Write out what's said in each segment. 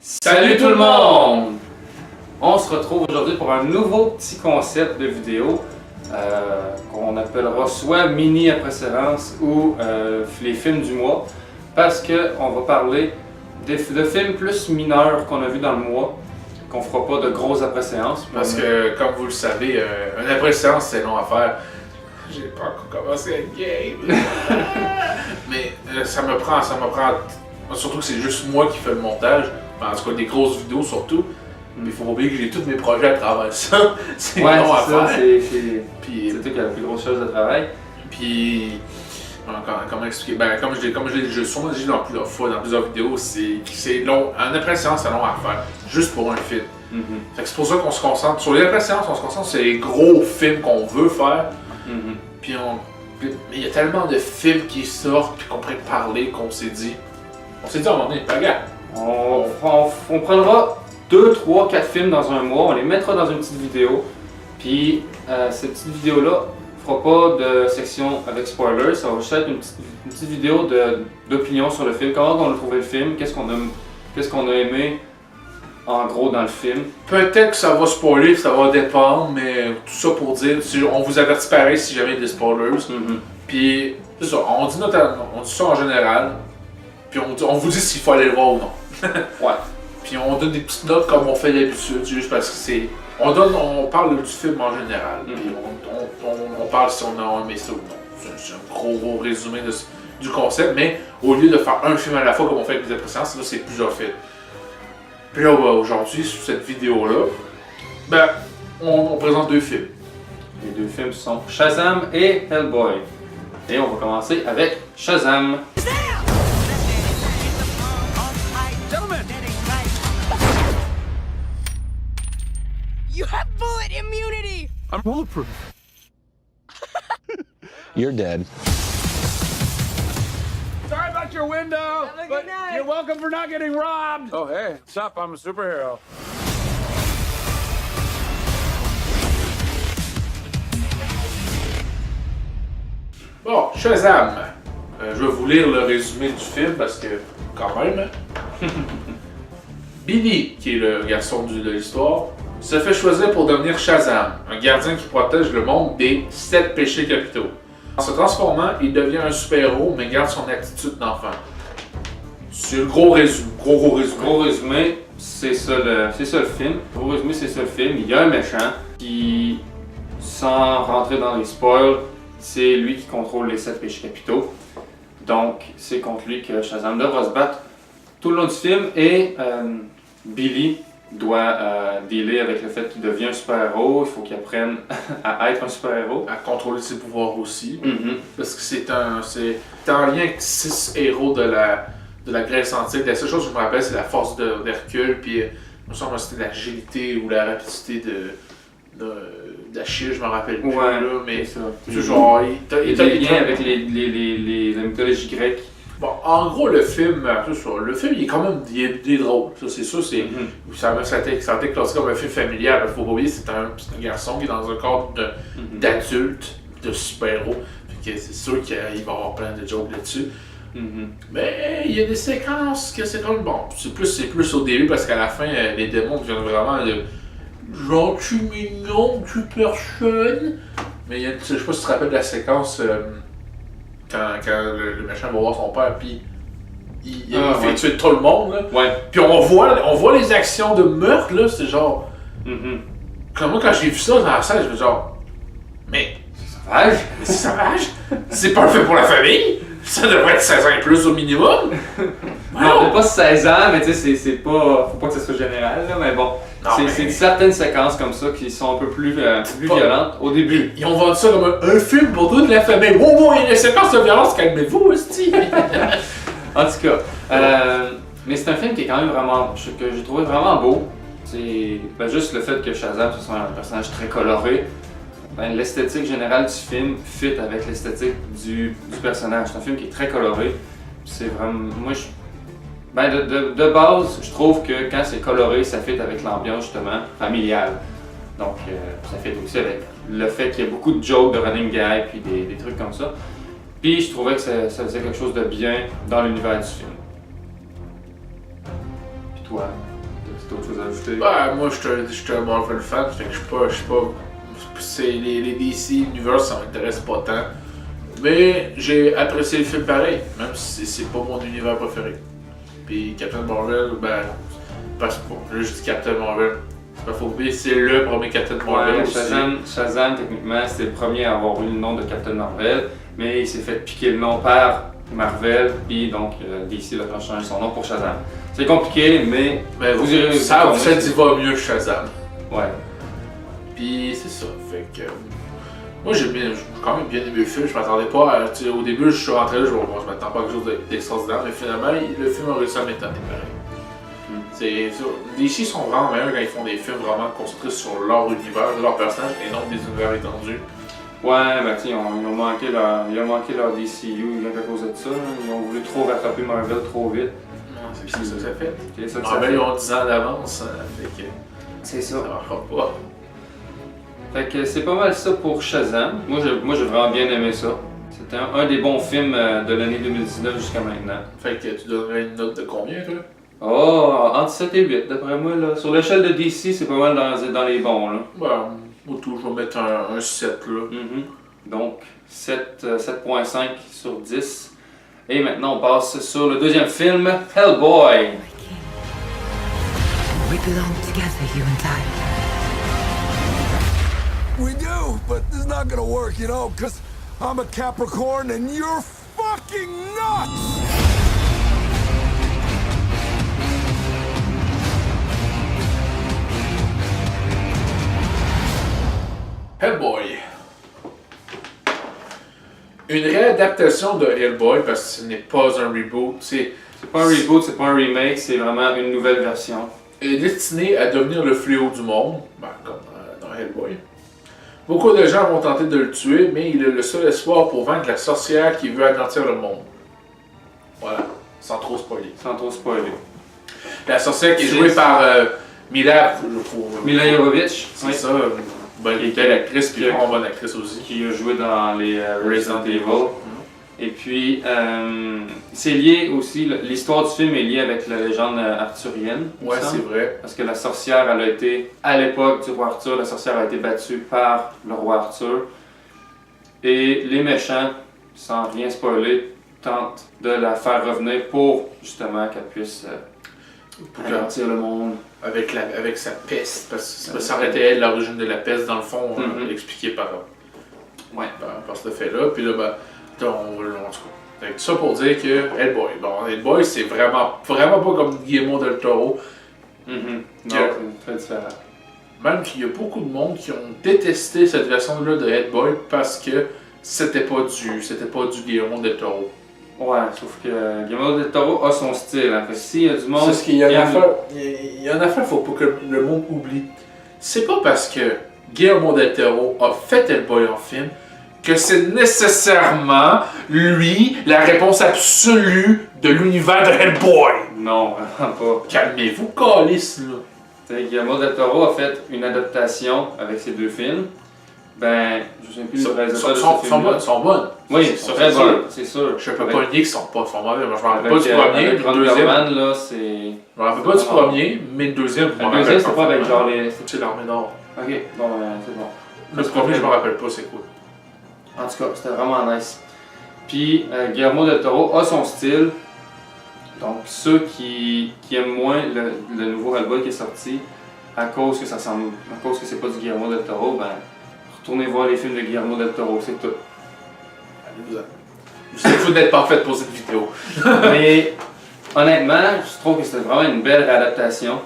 Salut tout le monde! On se retrouve aujourd'hui pour un nouveau petit concept de vidéo qu'on appellera soit mini après séance ou les films du mois, parce qu'on va parler de films plus mineurs qu'on a vus dans le mois, qu'on fera pas de grosses après séances. Parce que, comme vous le savez, une après séance c'est long à faire. J'ai pas encore commencé la game. Mais ça me prend. Surtout que c'est juste moi qui fais le montage. En tout cas, des grosses vidéos surtout. Mais il faut pas oublier que j'ai tous mes projets à travers ça. C'est long à faire. C'est toi qui as la plus grosse chose de travail. Puis, comment expliquer? Ben, comme je l'ai souvent dit dans plusieurs fois, dans plusieurs vidéos, c'est long. En après-séance, c'est long à faire. Juste pour un film. Fait que c'est pour ça qu'on se concentre. Sur les après-séances, on se concentre sur les gros films qu'on veut faire. Puis mais il y a tellement de films qui sortent, puis qu'on pourrait parler, qu'on s'est dit. On s'est dit à un moment donné, regarde. On prendra 2, 3, 4 films dans un mois, on les mettra dans une petite vidéo. Puis cette petite vidéo-là fera pas de section avec spoilers, ça va juste être une petite vidéo d'opinion sur le film, comment on a trouvé le film, qu'est-ce qu'on a aimé en gros dans le film. Peut-être que ça va spoiler, ça va dépendre, mais tout ça pour dire, on vous avertit pareil si jamais il y a des spoilers. Puis c'est ça, on dit ça en général, puis on vous dit s'il faut aller le voir ou non. Ouais. Puis on donne des petites notes comme on fait d'habitude, juste parce que c'est. On parle du film en général, puis on parle si on a aimé ça ou non. C'est un gros résumé du concept, mais au lieu de faire un film à la fois comme on fait avec les précédentes, là c'est plusieurs films. Puis là, aujourd'hui, sur cette vidéo-là, ben, on présente 2 films. Les 2 films sont Shazam et Hellboy. Et on va commencer avec Shazam. You have bullet immunity! I'm bulletproof. You're dead. Sorry about your window, but you're welcome for not getting robbed. Oh, hey, what's up? I'm a superhero. Bon, Shazam. Je vais vous lire le résumé du film parce que, quand même, Billy, qui est le garçon de l'histoire, se fait choisir pour devenir Shazam, un gardien qui protège le monde des 7 péchés capitaux. En se transformant, il devient un super-héros, mais garde son attitude d'enfant. C'est le gros résumé. Gros résumé, c'est ça le film. Gros résumé, c'est ça le film. Il y a un méchant qui, sans rentrer dans les spoils, c'est lui qui contrôle les 7 péchés capitaux. Donc, c'est contre lui que Shazam devra se battre tout le long du film. Et Billy doit dealer avec le fait qu'il devient un super-héros. Il faut qu'il apprenne à être un super-héros. À contrôler ses pouvoirs aussi. Parce que c'est en lien avec 6 héros de la Grèce antique. La seule chose que je me rappelle, c'est la force d'Hercule, puis il me semble que c'était l'agilité ou la rapidité d'Achille, je me rappelle plus. Ouais, là, mais c'est genre, il y a des liens avec la mythologie grecque. Bon, en gros, le film, il est quand même il est drôle. Ça, c'est sûr, ça a été classé comme un film familial. Il faut pas oublier, c'est un garçon qui est dans un cadre d'adulte, de super-héros. C'est sûr qu'il va y avoir plein de jokes là-dessus. Mais il y a des séquences que c'est comme bon. C'est plus au début parce qu'à la fin, les démons deviennent vraiment gentil, mignon, tu personne. Mais je sais pas si tu te rappelles de la séquence. Quand le méchant va voir son père, puis il fait tuer tout le monde, là. Ouais. Puis on voit les actions de meurtre, là, c'est genre... Comme moi, quand j'ai vu ça dans la salle, je me dis genre... Mais... C'est sauvage? C'est parfait pour la famille? Ça devrait être 16 ans et plus au minimum? Non, pas 16 ans, mais tu sais, c'est pas... Faut pas que ça soit général, là, mais bon. C'est certaines séquences comme ça qui sont un peu plus violentes au début. Ils ont vendu ça comme un film pour toute la famille. Wow, il y a des séquences de violence, calmez-vous, hostie! En tout cas, mais c'est un film qui est quand même que j'ai trouvé vraiment beau. C'est juste le fait que Shazam soit un personnage très coloré. L'esthétique générale du film fit avec l'esthétique du personnage. C'est un film qui est très coloré. C'est vraiment... de base, je trouve que quand c'est coloré, ça fit avec l'ambiance justement familiale. Donc, ça fit aussi avec le fait qu'il y a beaucoup de jokes de running gag puis des trucs comme ça. Puis je trouvais que ça faisait quelque chose de bien dans l'univers du film. Puis toi? C'est autre chose à ajouter? Ben, moi, je suis un Marvel fan, fait que je suis pas. C'est les DC Universe, ça m'intéresse pas tant. Mais j'ai apprécié le film pareil, même si c'est pas mon univers préféré. Puis Captain Marvel, ben. Parce que bon, là, je dis Captain Marvel. C'est pas faut oublier, c'est le premier Captain Marvel. Ouais, Shazam, techniquement, c'était le premier à avoir eu le nom de Captain Marvel, mais il s'est fait piquer le nom par Marvel, puis donc DC a changé son nom pour Shazam. C'est compliqué, mais vous irez ça y va mieux Shazam. Ouais. Puis c'est ça, fait que. Moi j'ai quand même bien aimé le film, je m'attendais pas à. Au début je suis rentré là, je m'attends pas à quelque chose d'extraordinaire, mais finalement le film a réussi à m'étonner pareil. C'est ça. Les DC sont vraiment meilleurs quand ils font des films vraiment concentrés sur leur univers, leur personnage et non des univers étendus. Ouais, ben tu ils ont manqué leur DCU rien qu'à cause de ça. Ils ont voulu trop rattraper Marvel trop vite. Non, c'est ça que ça fait. C'est ça que Marvel, ils ont 10 ans d'avance, fait que c'est ça. ça marchera pas. Fait que c'est pas mal ça pour Shazam. Moi j'ai vraiment bien aimé ça. C'était un des bons films de l'année 2019 jusqu'à maintenant. Fait que tu donnerais une note de combien, toi? Oh, entre 7 et 8, d'après moi. Là. Sur l'échelle de DC, c'est pas mal dans les bons. Là. Ben, moi tout, je vais mettre un 7 là. Donc, 7.5 sur 10. Et maintenant, on passe sur le deuxième film, Hellboy. We belong together, you and I. We do, but this is not gonna work, you know, because I'm a Capricorn and you're fucking nuts! Hellboy. Une réadaptation de Hellboy, parce que ce n'est pas un reboot, C'est pas un reboot, c'est pas un remake, c'est vraiment une nouvelle version. est destiné à devenir le fléau du monde, ben, comme dans Hellboy. Beaucoup de gens vont tenter de le tuer, mais il est le seul espoir pour vaincre la sorcière qui veut anéantir le monde. Voilà, sans trop spoiler. Sans trop spoiler. La sorcière qui est jouée par Mila Jovovich, c'est ça. Bonne actrice, puis une bonne actrice aussi. Qui a joué dans les Resident Evil. Et puis, c'est lié aussi, l'histoire du film est liée avec la légende arthurienne. Ouais, c'est vrai. Parce que la sorcière, elle a été, à l'époque du roi Arthur, la sorcière a été battue par le roi Arthur. Et les méchants, sans rien spoiler, tentent de la faire revenir pour justement qu'elle puisse anéantir le monde. Avec sa peste, parce que ça aurait été elle l'origine de la peste, dans le fond, expliqué par ce fait-là. Puis là, on va le long. Tout ça pour dire que Hellboy, c'est vraiment pas comme Guillermo del Toro. Non, c'est très différent. Même qu'il y a beaucoup de monde qui ont détesté cette version-là de Hellboy parce que c'était pas du Guillermo del Toro. Ouais, sauf que Guillermo del Toro a son style. Hein. S'il y a du monde. C'est ce qu'il y a une affaire, faut pas que le monde oublie. C'est pas parce que Guillermo del Toro a fait Hellboy en film que c'est nécessairement lui la réponse absolue de l'univers de Hellboy. Non, vraiment pas. Calmez-vous, calice là. T'sais, Guillermo del Toro a fait une adaptation avec ces deux films. Ben, je ne sais plus le réalisateur de ce film. Sont bonnes. Oui, ils sont très bonnes, c'est sûr. Je peux pas nier qu'ils sont pas mauvais. Moi, je me rappelle pas du premier, le deuxième. Là, c'est... Je me rappelle pas du premier, mais le deuxième, je me rappelle. Le deuxième, c'est pas avec genre les... C'est l'Armée d'Or. Ok, bon, c'est bon. Le premier, je me rappelle pas, c'est quoi. En tout cas, c'était vraiment nice. Puis, Guillermo del Toro a son style. Donc, ceux qui aiment moins le nouveau Hellboy qui est sorti, à cause que c'est pas du Guillermo del Toro, ben, retournez voir les films de Guillermo del Toro, c'est tout. Vous êtes fou d'être parfaite pour cette vidéo. Mais, honnêtement, je trouve que c'était vraiment une belle réadaptation.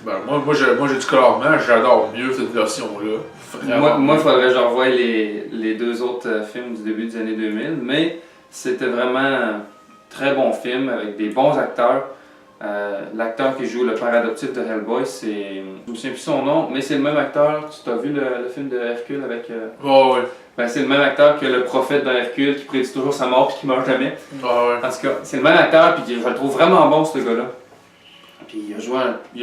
Ben, moi j'ai dit clairement, j'adore mieux cette version-là. Moi, il faudrait que je revoie les deux autres films du début des années 2000, mais c'était vraiment un très bon film avec des bons acteurs. L'acteur qui joue le père adoptif de Hellboy, je me souviens plus son nom, mais c'est le même acteur. Tu as vu le film de Hercule avec. Ouais. Ben, c'est le même acteur que le prophète dans Hercule qui prédit toujours sa mort et qui meurt jamais. Ouais. En tout cas, c'est le même acteur, puis je le trouve vraiment bon ce gars-là. Puis il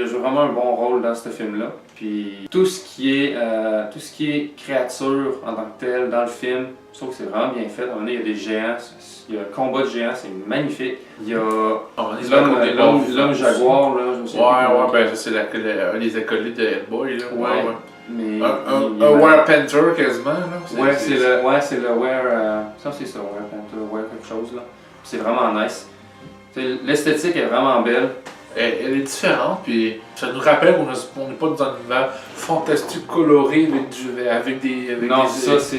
a joué vraiment un bon rôle dans ce film-là. Puis tout ce qui est créature en tant que tel dans le film, je trouve que c'est vraiment bien fait. À un moment donné, il y a des géants, il y a un combat de géants, c'est magnifique. Il y a l'homme jaguar, là, je me souviens plus. Ben ça c'est les acolytes de Hellboy, là. Ouais. Mais un Were Panther quasiment, là. C'est le Were... ça c'est ça, Were Panther, Were quelque chose, là. C'est vraiment nice. L'esthétique est vraiment belle. Elle est différente, puis ça nous rappelle qu'on n'est pas dans un univers fantastique coloré avec des... Non, ça c'est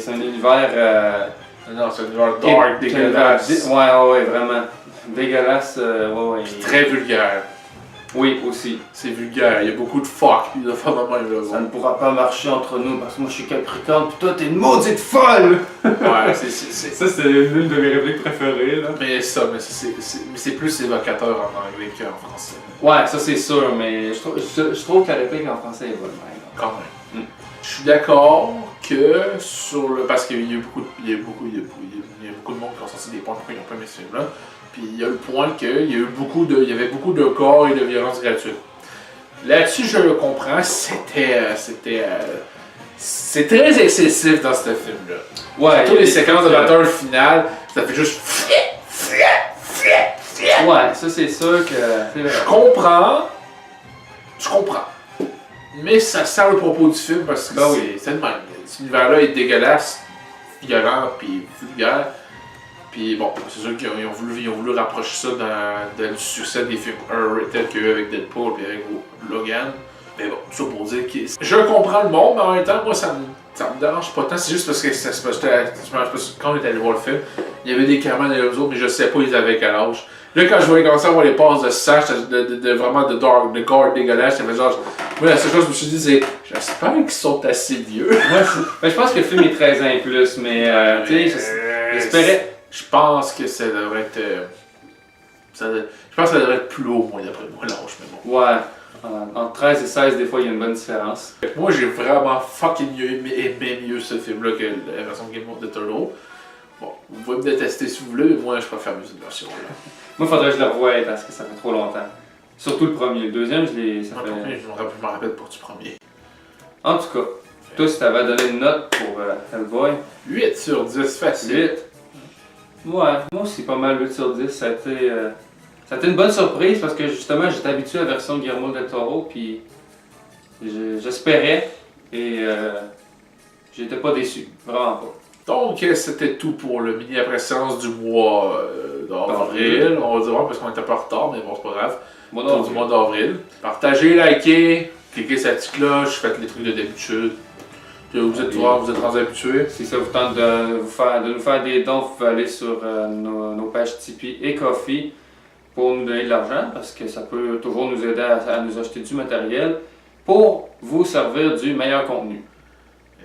un univers... non, c'est un univers dark, dégueulasse. Ouais, vraiment. Dégueulasse, ouais. Puis très vulgaire. Oui, aussi. C'est vulgaire, il y a beaucoup de fuck, puis de faire de même, là. Ça ne pourra pas marcher entre nous parce que moi je suis Capricorne, puis toi t'es une maudite folle! Ouais, Ça c'est l'une de mes répliques préférées, là. Mais c'est plus évocateur en anglais qu'en français. Ouais, ça c'est sûr, mais je trouve que la réplique en français est bonne, quand même. Je suis d'accord que parce qu'il y a beaucoup de monde qui ont sorti des points pourquoi ils n'ont pas aimé ce film-là. Puis il y a le point qu'il y avait beaucoup de corps et de violence gratuite. Là-dessus, je le comprends, c'est très excessif dans ce film-là. Ouais. Surtout les séquences de bataille finale, ça fait juste. Ouais, ça c'est sûr que. Je comprends. Mais ça sert le propos du film parce que c'est le même. Cet univers-là est dégueulasse, violent puis vulgaire. Puis bon, c'est sûr qu'ils ont voulu rapprocher ça du succès des films tels qu'il y a eu avec Deadpool et avec Logan. Mais bon, tout ça pour dire que je comprends le monde, mais en même temps, moi ça me dérange pas tant. C'est juste parce que quand on est allé voir le film, il y avait des caméras dans les autres, mais je sais pas ils avaient quel âge. Là, quand je voyais commencer à voir les passes de sang, vraiment de gore dégueulasse, j'avais genre. Moi, la seule chose que je me suis dit, c'est j'espère qu'ils sont assez vieux. Je pense que le film est 13 ans et plus, mais tu sais, j'espérais. Je pense que ça devrait être. Je pense que ça devrait être plus haut, moi, d'après moi, l'âge, mais bon. Ouais. Entre 13 et 16, des fois, il y a une bonne différence. Moi, j'ai vraiment fucking aimé mieux ce film-là que la version Game of the Turtle. Bon, vous pouvez me détester si vous voulez, mais moi, je préfère mieux cette version-là. Moi, il faudrait que je le revoie parce que ça fait trop longtemps. Surtout le premier. Le deuxième, je me rappelle pour du premier. En tout cas, toi, si t'avais donné une note pour Hellboy... 8 sur 10, facile. 8. Ouais, moi aussi pas mal 8 sur 10. Ça a été une bonne surprise parce que justement, j'étais habitué à la version Guillermo del Toro, puis j'espérais et j'étais pas déçu. Vraiment pas. Donc, c'était tout pour le mini après-séance du mois d'avril. On va dire parce qu'on était un peu en retard, mais bon, c'est pas grave. Pour du mois d'avril. Partagez, likez, cliquez sur la petite cloche, faites les trucs de d'habitude. Vous êtes rendus habitués. Si ça vous tente de nous faire des dons, vous pouvez aller sur nos pages Tipeee et Ko-fi pour nous donner de l'argent parce que ça peut toujours nous aider à nous acheter du matériel pour vous servir du meilleur contenu.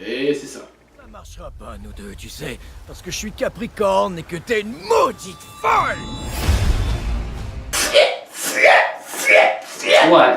Et c'est ça. Ça marchera pas, nous deux, tu sais, parce que je suis Capricorne et que t'es une maudite folle! Ouais.